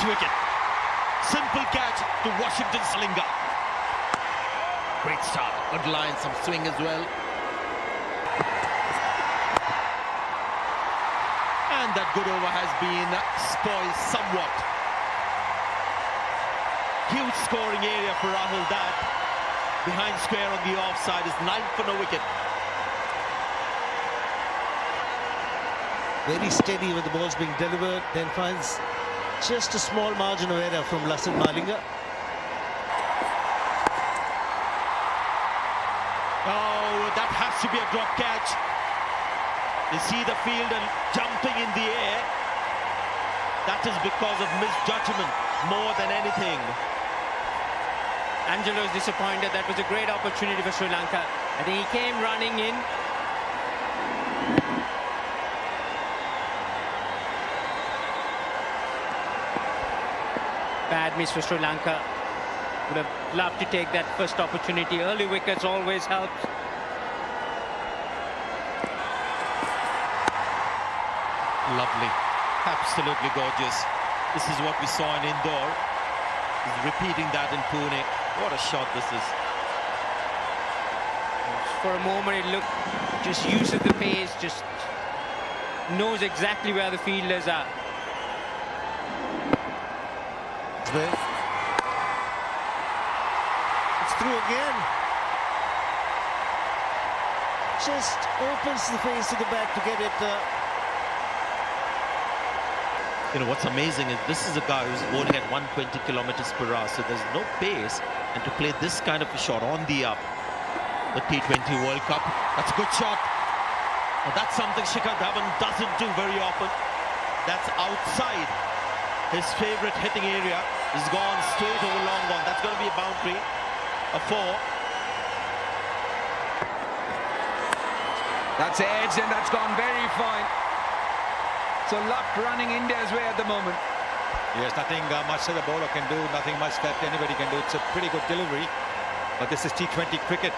wicket. Simple catch to Washington Slinger. Great start. Good line, some swing as well. And that good over has been spoiled somewhat. Huge scoring area for Rahul. That behind square on the offside is 9 for no wicket. Very steady when the ball's being delivered, then finds just a small margin of error from Lassit Malinga. Oh, that has to be a drop catch. You see the fielder jumping in the air. That is because of misjudgment more than anything. Angelo is disappointed. That was a great opportunity for Sri Lanka. I think he came running in. Bad miss for Sri Lanka. Would have loved to take that first opportunity. Early wickets always help. Lovely. Absolutely gorgeous. This is what we saw in Indore. He's repeating that in Pune. What a shot this is. For a moment it looked, just uses the pace, just knows exactly where the fielders are. It's through again. Just opens the face of the bat to get it. You know, what's amazing is this is a guy who's bowling at 120 kilometers per hour, so there's no pace. And to play this kind of a shot on the up, the T20 World Cup, that's a good shot. Now that's something Shikhar Dhawan doesn't do very often. That's outside his favorite hitting area. He's gone straight over long on. That's going to be a boundary, a 4. That's edged and that's gone very fine. So luck running India's way at the moment. Yes, nothing much that the bowler can do, nothing much that anybody can do. It's a pretty good delivery, but this is T20 cricket,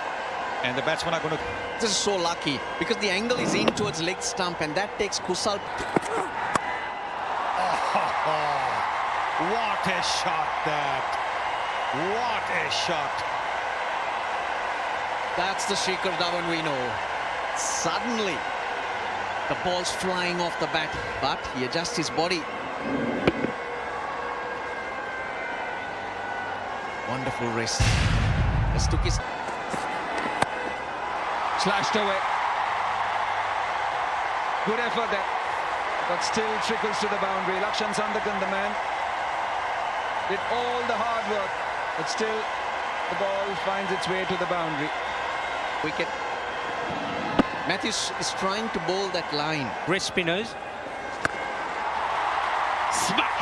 and the batsmen are going to... This is so lucky because the angle is in towards leg stump, and that takes Kusal. What a shot that! What a shot! That's the Shikhar Dhawan we know. Suddenly, the ball's flying off the bat, but he adjusts his body. Wonderful wrist. Just took his... Slashed away. Good effort there, but still trickles to the boundary. Lakshan Sandakan, the man, did all the hard work, but still the ball finds its way to the boundary. Wicket. Matthews is trying to bowl that line. Wrist spinners. Smack!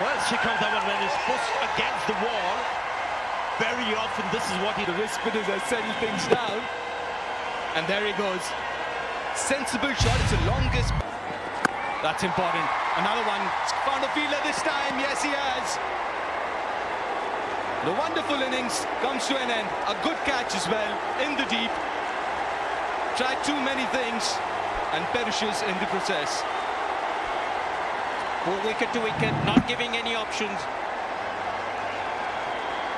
Well, Shikhar Dhawan, when he's pushed against the wall, very often this is what he... The wrist spinners have settled things down. And there he goes. Sensible shot. It's the longest. That's important. Another one. Found a fielder this time. Yes, he has. The wonderful innings comes to an end. A good catch as well in the deep. Tried too many things and perishes in the process. Wicket to wicket, not giving any options.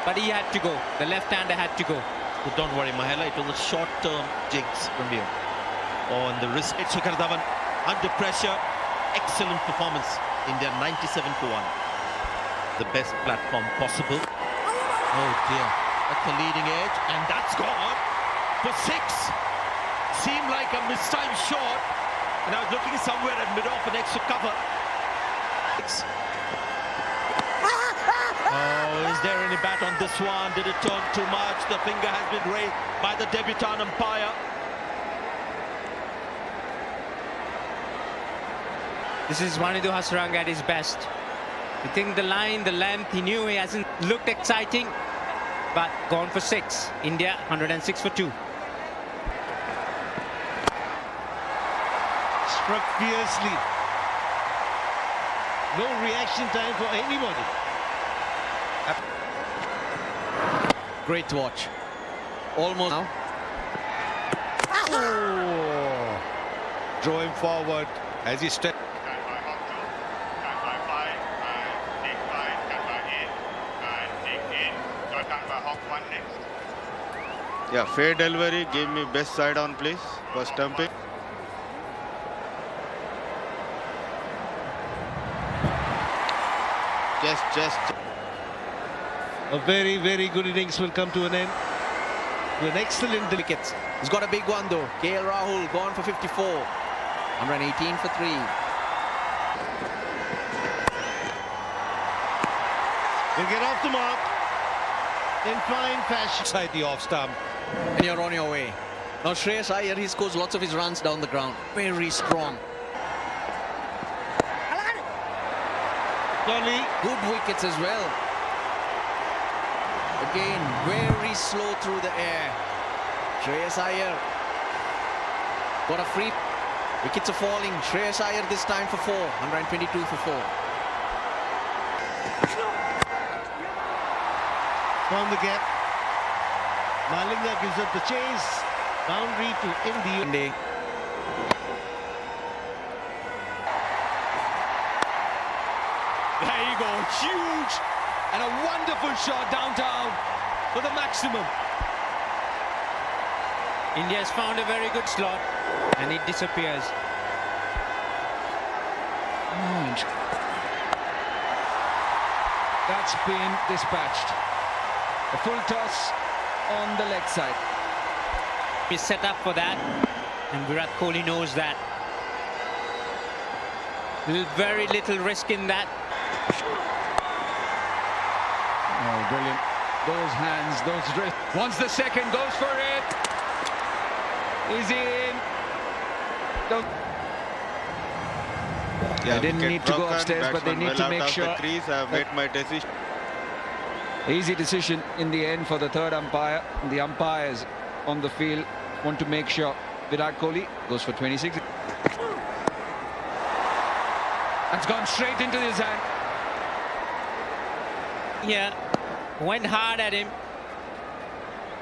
But he had to go. The left-hander had to go. But don't worry, Mahela, it was a short-term jinx from you. On the wrist, Shikhar Dhawan under pressure. Excellent performance. India 97 for 1. The best platform possible. Oh dear, at the leading edge, and that's gone for 6. Seemed like a mistimed shot, and I was looking somewhere at mid-off an extra cover. 6. Oh, is there any bat on this one? Did it turn too much? The finger has been raised by the debutant umpire. This is Vanidhu Hasaranga at his best. I think the line, the length, he knew he hasn't looked exciting, but gone for 6. India 106 for 2. Struck fiercely. No reaction time for anybody. Great to watch. Almost now. Oh. Draw him forward as he steps. Yeah, fair delivery. Give me best side on, please, for stumping. Just. A very, very good innings will come to an end. With an excellent Wickets. He's got a big one though. KL Rahul gone for 54. 118 for 3. He'll get off the mark in fine fashion. Inside the off stump. And you're on your way. Now Shreyas Iyer, he scores lots of his runs down the ground. Very strong. Kohli. Good wickets as well. Again, very slow through the air. Shreyas Iyer got a free. Wickets are falling. Shreyas Iyer this time for 4. 122 for 4. Found the gap. Malinga gives up the chase. Boundary to India. There you go, huge and a wonderful shot downtown for the maximum. India has found a very good slot and it disappears. That's been dispatched. A full toss on the leg side. He's set up for that and Virat Kohli knows that. Very little risk in that. Oh, brilliant. Those hands, those wrists. Once the second goes for it. Is in. Yeah, They didn't need to go upstairs, but they need to make sure. The crease. I've made my decision. Easy decision in the end for the third umpire. The umpires on the field want to make sure Virat Kohli goes for 26. It's gone straight into his hand. Yeah, went hard at him.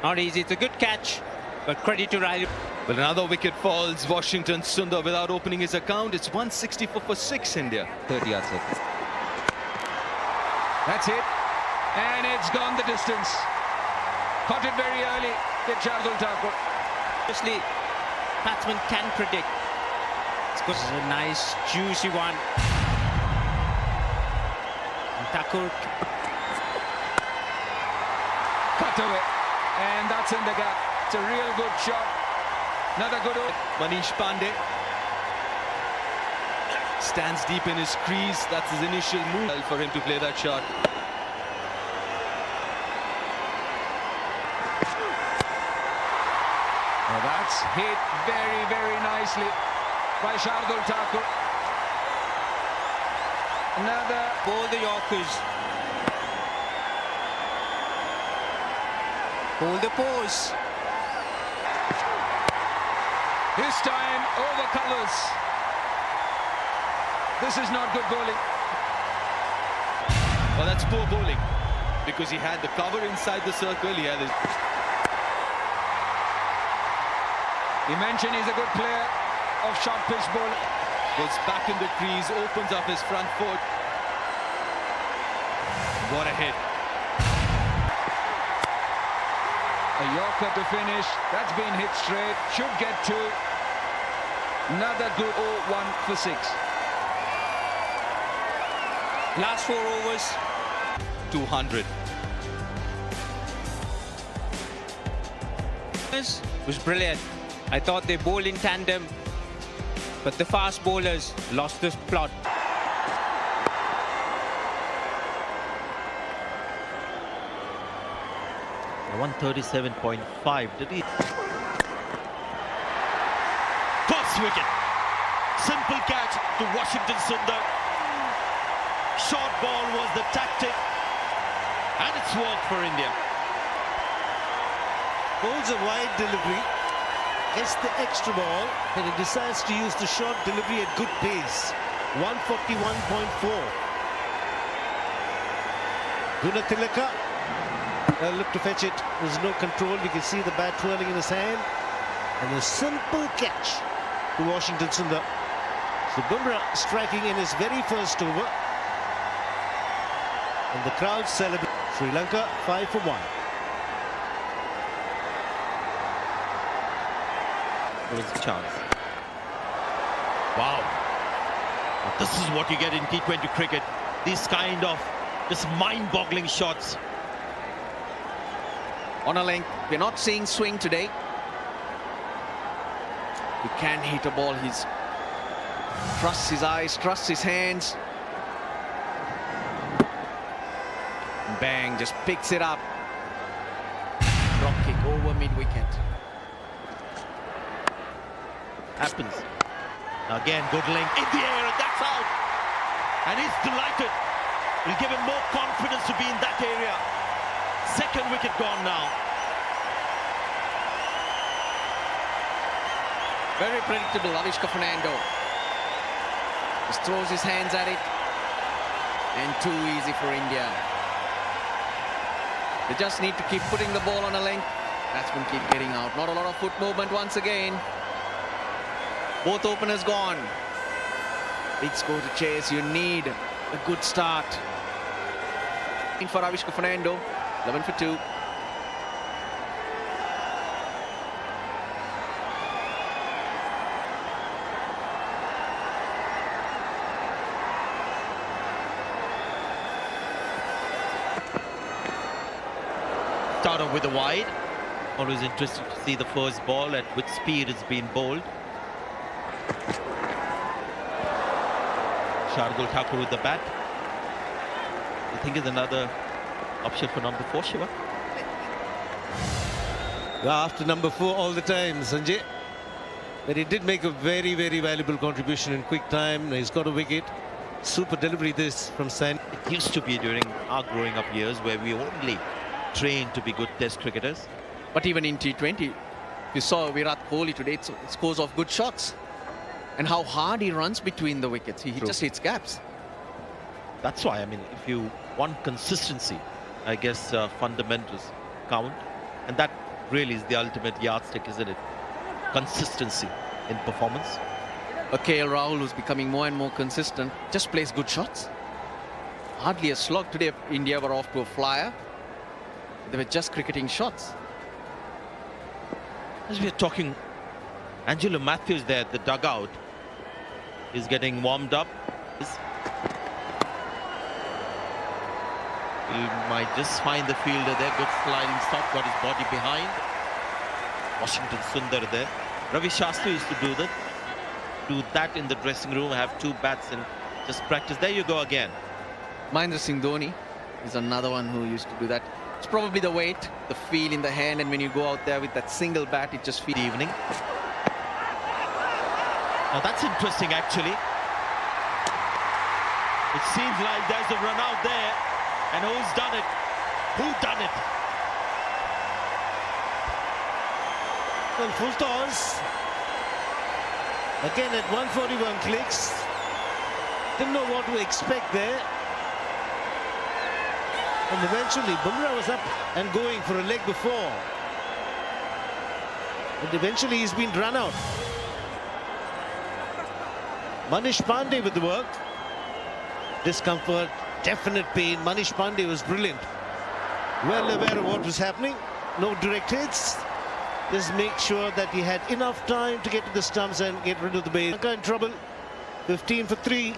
Not easy. It's a good catch, but credit to Riley. But another wicket falls. Washington Sundar without opening his account. It's 164 for 6 India. 30 yards. That's it. And it's gone the distance. Caught it very early. Did Shardul Thakur. Obviously, batsman can predict. This is a nice, juicy one. And Thakur. Cut away. And that's in the gap. It's a real good shot. Another good one. Manish Pandey stands deep in his crease. That's his initial move for him to play that shot. Well, that's hit very, very nicely by Shardul Thakur. Another. Bowl the Yorkers. Hold the pose. This time over colours. This is not good bowling. Well, that's poor bowling because he had the cover inside the circle. He had his. He mentioned he's a good player of short pitch bowling. Goes back in the crease, opens up his front foot. What a hit. A Yorker to finish. That's been hit straight. Should get 2. Another good 0-1 for 6. Last 4 overs. 200. Was brilliant. I thought they bowled in tandem, but the fast bowlers lost this plot. 137.5. Did he? Cross wicket. Simple catch to Washington Sundar. Short ball was the tactic, and it's worked for India. Bowls a wide delivery, gets the extra ball, and he decides to use the short delivery at good pace. 141.4. Gunatilaka looked to fetch it. There's no control. You can see the bat twirling in his hand. And a simple catch to Washington Sundar. So Bumrah striking in his very first over. And the crowd celebrate. Sri Lanka 5 for 1. There was a chance. Wow. This is what you get in T20 cricket. These kind of just mind-boggling shots. On a length, we're not seeing swing today. He can hit a ball. He's trusts his eyes, trusts his hands. Bang, just picks it up. Drop kick over mid-wicket. Happens. Again, good length in the air, and that's out. And he's delighted. Will give him more confidence to be in that area. Second wicket gone now. Very predictable, Avishka Fernando. Just throws his hands at it. And too easy for India. They just need to keep putting the ball on a length. Batsmen keep getting out. Not a lot of foot movement once again. Both openers gone. Big score to chase. You need a good start. For Avishka Fernando, 11 for 2. Start off with a wide. Always interesting to see the first ball at which speed it's been bowled. Shardul Thakur with the bat. I think is another option for number 4, Shiva. After number 4 all the time, Sanjay. But he did make a very, very valuable contribution in quick time. He's got a wicket. Super delivery this from San. It used to be during our growing up years where we only trained to be good test cricketers. But even in T20, you saw Virat Kohli today, it scores off good shots. And how hard he runs between the wickets. He just hits gaps. That's why, I mean, if you want consistency, I guess fundamentals count. And that really is the ultimate yardstick, isn't it? Consistency in performance. KL Rahul, who's becoming more and more consistent, just plays good shots. Hardly a slog. Today, India were off to a flyer. They were just cricketing shots. As we are talking, Angelo Matthews there at the dugout is getting warmed up. He might just find the fielder there. Good sliding stop, got his body behind. Washington Sundar there. Ravi Shastri used to do that in the dressing room, have 2 bats and just practice. There you go again. Mahendra Singh Dhoni is another one who used to do that. It's probably the weight, the feel in the hand, and when you go out there with that single bat, it just feels. Evening. Now that's interesting, actually. It seems like there's a run out there, and who's done it? Who done it? Well, full toss. Again at 141 clicks. Didn't know what to expect there. And eventually, Bumrah was up and going for a leg before. And eventually, he's been run out. Manish Pandey with the work. Discomfort, definite pain. Manish Pandey was brilliant. Well aware of what was happening. No direct hits. Just make sure that he had enough time to get to the stumps and get rid of the base. Lanka in trouble. 15 for 3.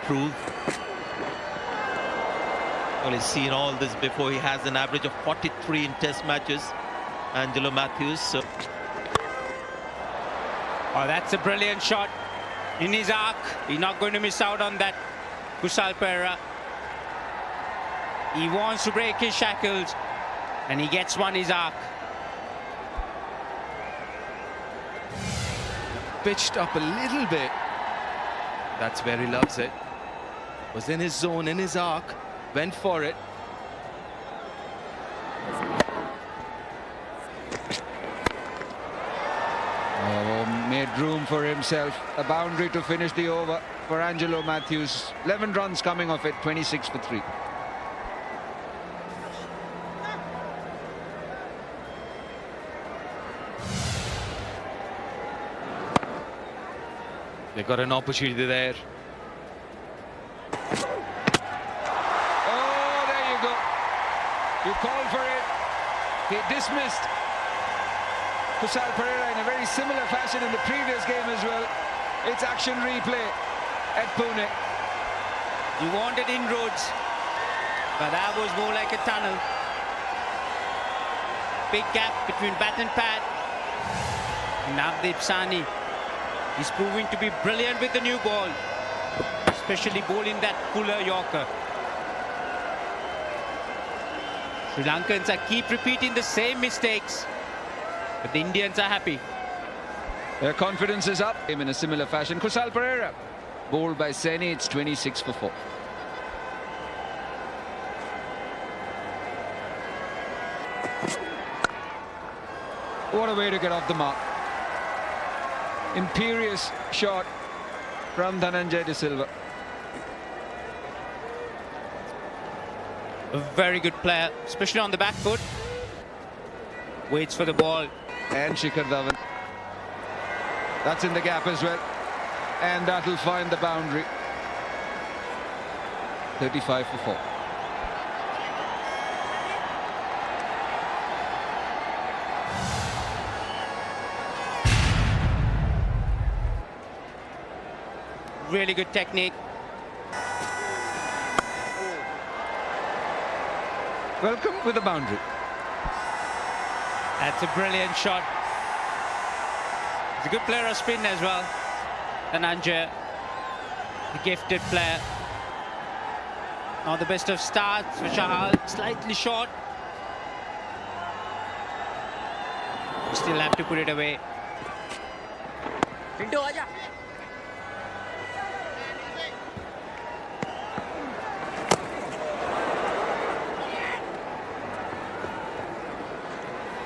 Prove. Well, he's seen all this before. He has an average of 43 in test matches. Angelo Matthews. So. Oh, that's a brilliant shot in his arc. He's not going to miss out on that. Kushal Perera. He wants to break his shackles, and he gets one his arc. Pitched up a little bit. That's where he loves it. Was in his zone, in his arc, went for it. Oh, made room for himself. A boundary to finish the over for Angelo Matthews. 11 runs coming off it, 26 for 3. They got an opportunity there. Oh, there you go. You called for it. dismissed Kusal Pereira in a very similar fashion in the previous game as well. It's action replay at Pune. You wanted inroads, but that was more like a tunnel. Big gap between bat and pad. Navdeep Sahni is proving to be brilliant with the new ball, especially bowling that puller Yorker. Sri Lankans keep repeating the same mistakes, but the Indians are happy. Their confidence is up in a similar fashion. Kusal Pereira, bowled by Saini, it's 26 for 4. What a way to get off the mark. Imperious shot from Dhananjay De Silva. A very good player, especially on the back foot. Waits for the ball. And Shikhar Dhawan. That's in the gap as well. And that'll find the boundary. 35 for 4. Really good technique. Welcome with the boundary. That's a brilliant shot. He's a good player of spin as well. Dhananjay, the gifted player. Not the best of starts for Chahal, slightly short. Still have to put it away. Pinto, aja.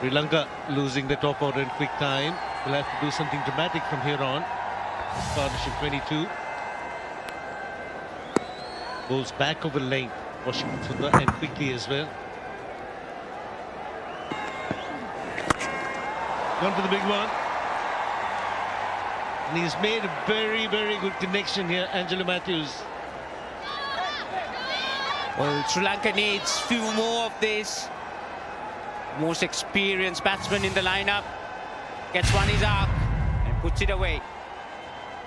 Sri Lanka losing the top order in quick time. Will have to do something dramatic from here on. This partnership 22. Goes back over length. Washington Sundar and quickly as well. Gone for the big one. And he's made a very, very good connection here, Angelo Matthews. Well, Sri Lanka needs few more of this. Most experienced batsman in the lineup. Gets one his arc and puts it away.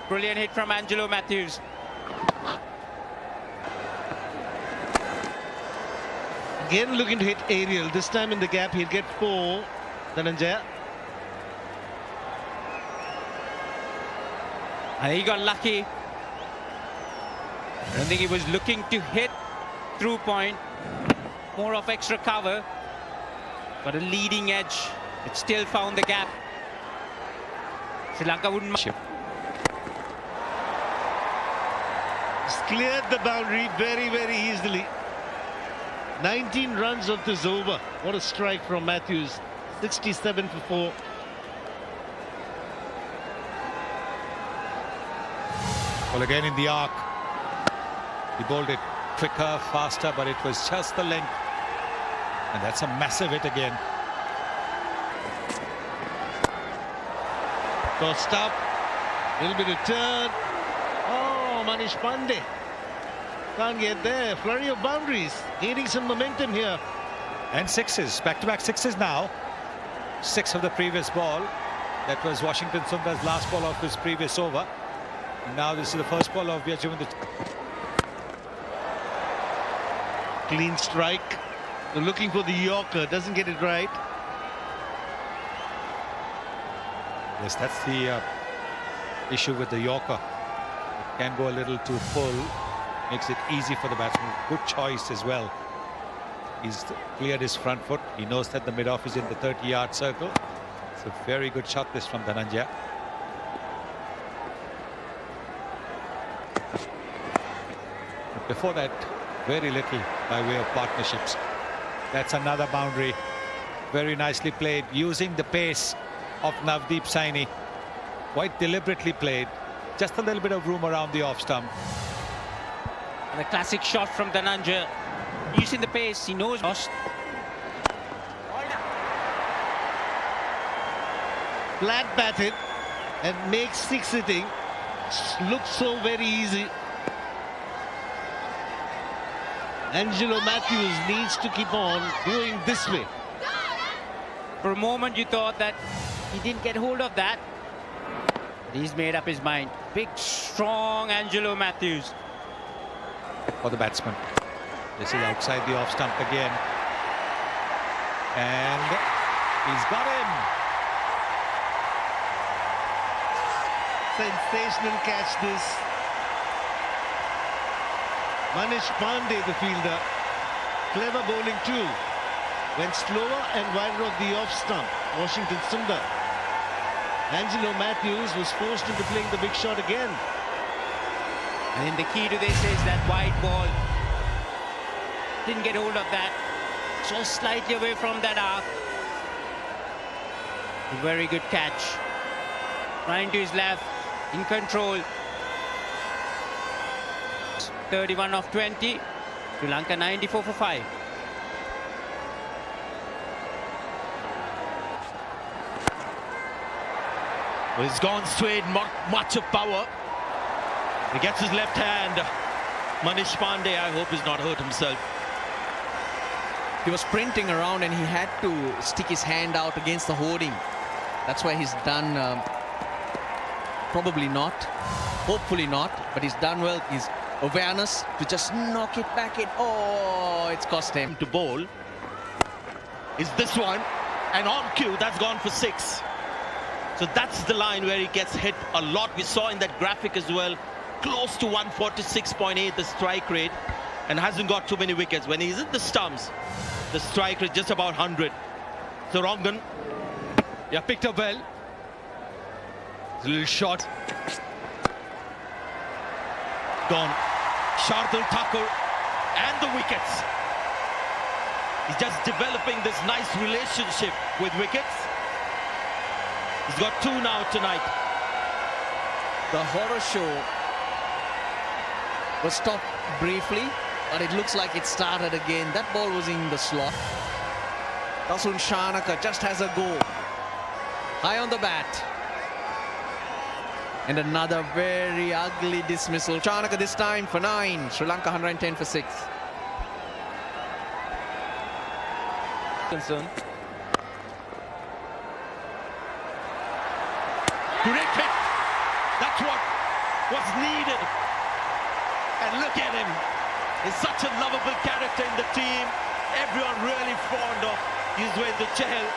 Brilliant hit from Angelo Matthews. Again looking to hit aerial. This time in the gap he'll get 4. Dhananjay. And he got lucky. I don't think he was looking to hit through point. More of extra cover. But a leading edge. It still found the gap. Sri Lanka wouldn't. He's cleared the boundary very, very easily. 19 runs of this over. What a strike from Matthews. 67 for 4. Well, again in the arc. He bowled it quicker, faster, but it was just the length. And that's a massive hit again. Tossed up. Little bit of turn. Oh, Manish Pandey. Can't get there. Flurry of boundaries. Gaining some momentum here. And sixes. Back-to-back sixes now. 6 of the previous ball. That was Washington Sundar's last ball of his previous over. And now this is the first ball of Vyajuventus. Clean strike. They're looking for the Yorker. Doesn't get it right. Yes, that's the issue with the Yorker. It can go a little too full. Makes it easy for the batsman. Good choice as well. He's cleared his front foot. He knows that the mid-off is in the 30-yard circle. It's a very good shot this from Dhananjay. But before that, very little by way of partnerships. That's another boundary. Very nicely played, using the pace of Navdeep Sahni. Quite deliberately played. Just a little bit of room around the off stump. And a classic shot from Dhananjay. Using the pace, he knows. Flat batted and makes 6 hitting. Looks so very easy. Angelo Matthews needs to keep on doing this way. For a moment, you thought that he didn't get hold of that. But he's made up his mind. Big, strong Angelo Matthews. For the batsman. This is outside the off stump again. And he's got him. Sensational catch this. Manish Pandey, the fielder. Clever bowling too. Went slower and wider of the off stump. Washington Sundar. Angelo Matthews was forced into playing the big shot again. And the key to this is that wide ball. Didn't get hold of that. Just slightly away from that arc. A very good catch. Trying to his left. In control. 31 of 20. Sri Lanka 94 for 5. Well, he's gone straight, not much of power. He gets his left hand. Manish Pandey, I hope he's not hurt himself. He was sprinting around and he had to stick his hand out against the hoarding. That's why he's done, probably not, hopefully not, but he's done well. His awareness to just knock it back in. Oh, it's cost him. To bowl is this one, and on cue, that's gone for 6. So that's the line where he gets hit a lot. We saw in that graphic as well, close to 146.8 the strike rate, and hasn't got too many wickets. When he's in the stumps, the strike rate just about 100. So Rongan, Yeah, picked up well. It's a little short. gone. Shardul Thakur and the wickets. He's just developing this nice relationship with wickets. He's got 2 now tonight. The horror show was stopped briefly, but it looks like it started again. That ball was in the slot. Tasun Shanaka just has a go. High on the bat. And another very ugly dismissal. Shanaka this time for 9. Sri Lanka 110 for 6. Concern. Great hit. That's what was needed. And look at him. He's such a lovable character in the team. Everyone really fond of Yuzvendra Chahal.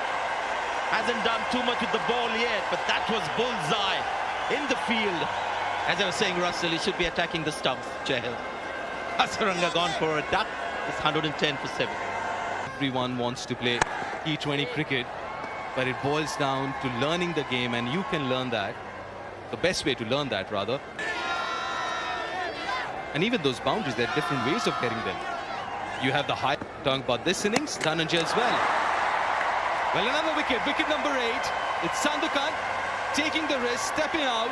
Hasn't done too much with the ball yet, but that was bullseye in the field. As I was saying, Russell, he should be attacking the stumps, Chahal. Hasaranga gone for a duck. It's 110 for 7. Everyone wants to play T20 cricket, but it boils down to learning the game, and you can learn that. The best way to learn that, rather. And even those boundaries, there are different ways of getting them. You have the high. Talking about this innings, Dhananjay as well. Well, another wicket, wicket number 8. It's Sandakan taking the risk, stepping out,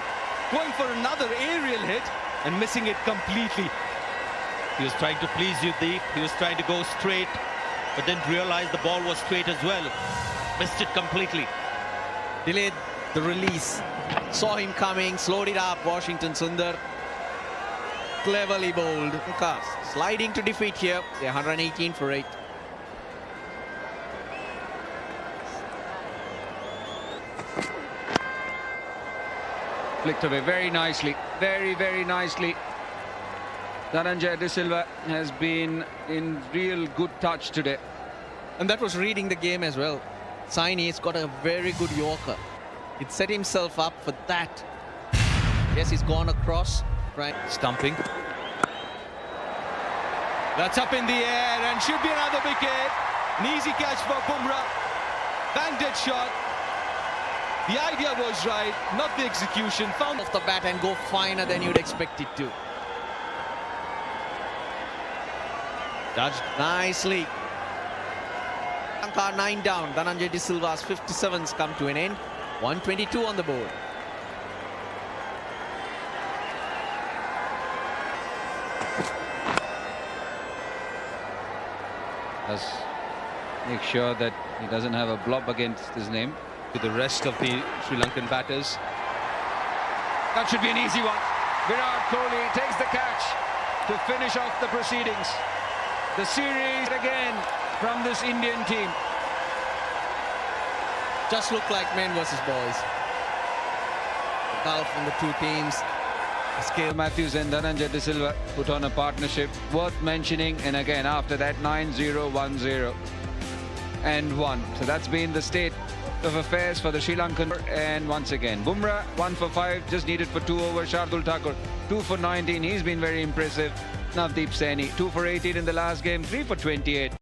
going for another aerial hit and missing it completely. He was trying to please you, Deep. He was trying to go straight, but didn't realize the ball was straight as well. Missed it completely. Delayed the release. Saw him coming, slowed it up. Washington Sundar cleverly bowled. Sliding to defeat here. They're 118 for 8. Flicked away very nicely, very nicely. Dhananjay De Silva has been in real good touch today. And that was reading the game as well. Saini's got a very good Yorker. He'd set himself up for that. Yes, he's gone across. Right. Stumping. That's up in the air and should be another wicket. An easy catch for Bumrah. Banged it shot. The idea was right, not the execution. Found Off the bat and go finer than you'd expect it to. Judged nicely. Lanka 9 down. Dhananjay De Silva's 57s come to an end. 122 on the board. Does make sure that he doesn't have a blob against his name. to the rest of the Sri Lankan batters. That should be an easy one. Virat Kohli takes the catch to finish off the proceedings. The series again from this Indian team. just look like men versus boys. The gulf in the two teams. The scale. Matthews and Dhananjay De Silva put on a partnership worth mentioning, and again after that 9-0, 1-0 and 1. So that's been the state of affairs for the Sri Lankan. And once again, Bumrah 1 for 5, just needed for 2 overs. Shardul Thakur 2 for 19, he's been very impressive. Navdeep Saini 2 for 18 in the last game, 3 for 28.